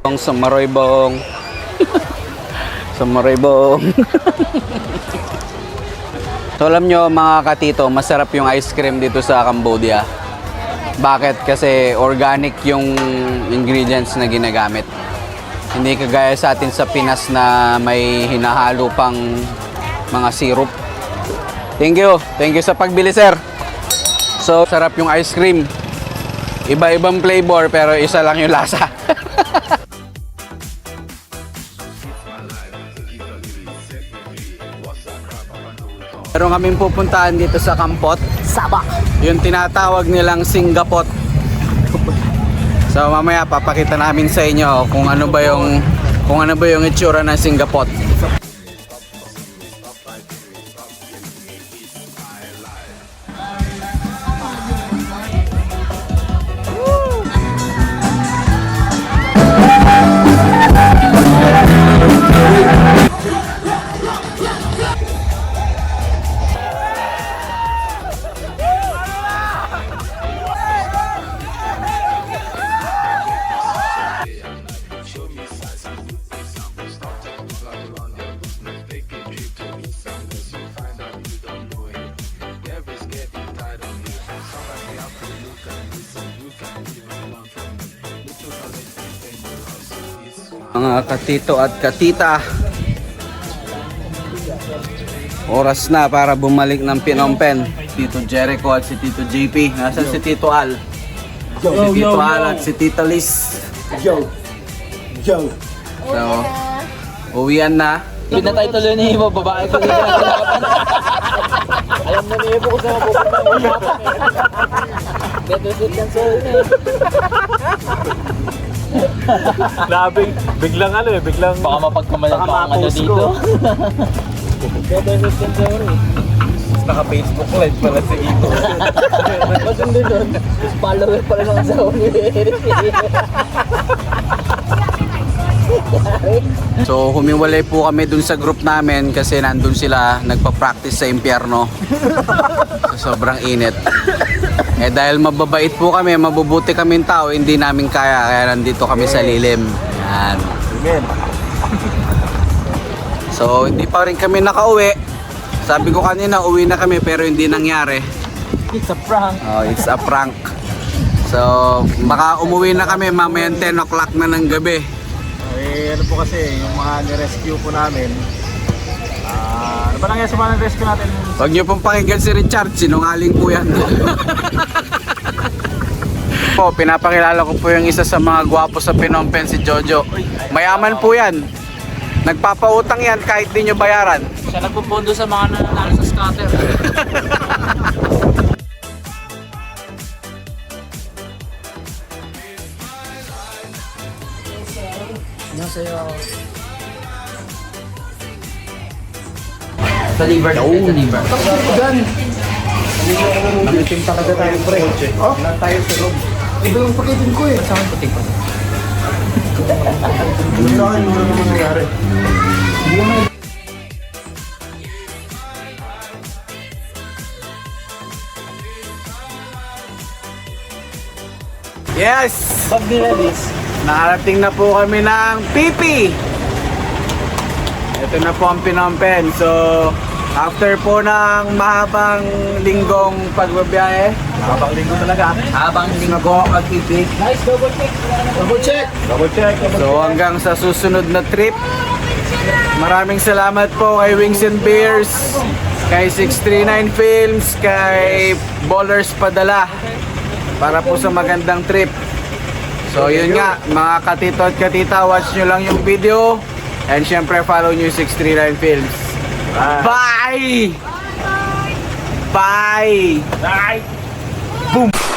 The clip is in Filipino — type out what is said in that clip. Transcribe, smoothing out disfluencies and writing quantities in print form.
Sa Maroybong. Sa Maroybong. So alam nyo mga katito, masarap yung ice cream dito sa Cambodia. Bakit? Kasi organic yung ingredients na ginagamit. Hindi kagaya sa atin sa Pinas na may hinahalo pang mga syrup. Thank you. Thank you sa pagbili, sir. So, sarap yung ice cream. Iba-ibang flavor pero isa lang yung lasa. Meron kaming pupuntahan dito sa Kampot. Sabak. Yung tinatawag nilang Singapot. So mamaya papakita namin sa inyo kung ano ba yung itsura ng Singapot. Mga katito at katita, oras na para bumalik ng Phnom Penh. Tito Jericho at si Tito JP. Nasaan si Tito Al? Si Tito Al at si Tito Liz. Yo. So, uwian na. Pinatay tuloy ni Ibo, babae ko din. Alam na ni Ibo kung saan mapupunta mo usapan eh. Deficit yan sa Biglang biglang baka mapagkamalan pa ang ano dito. Deficit yan sa naka-Facebook live pala si Ibo. Masundi doon. Follower pala ng asawa ni Eric. So humiwalay po kami dun sa group namin kasi nandun sila nagpa-practice sa impyerno. So, sobrang init. Dahil mababait po kami, mabubuti kaming tao, hindi namin kaya nandito kami sa lilim. Yan. Amen. So hindi pa rin kami nakauwi. Sabi ko kanina uwi na kami pero hindi nangyari. It's a prank. Oh, it's a prank. So baka umuwi na kami mamayang 10 o'clock na ng gabi. Ano po kasi, yung mga nirescue po namin, ano ba nangyari sa mga nirescue natin? Huwag niyo pong pakinggan si Richard, sinungaling po yan. Po, pinapakilala ko po yung isa sa mga gwapo sa Phnom Penh, si Jojo. Mayaman po yan. Nagpapautang yan kahit di nyo bayaran. Siya nagpupundo sa mga nananalo sa scatter. Nasa'yo. Sa liver na. Sa liver. Namiting talaga tayo, pre. Oh? Wala tayo sa loob. Iba yung pakitin ko eh. Saan ang puting pa? Ano sa akin, wala naman nangyari. Yes! Pag nilalis, Nakarating na po kami ng Pipi. Ito na po ang Phnom Penh. So, after po ng mahabang linggong pagbabiyahe, Habang linggo talaga. habang linggo at Pipi. nice double check. Double check. Double check. So, hanggang sa susunod na trip, maraming salamat po kay Wings and Beers, kay 639 Films, kay Ballers Padala para po sa magandang trip. So yun nga, mga katito at katita, watch nyo lang yung video. And syempre follow nyo 639 Films. Bye! Bye! Bye! Boom!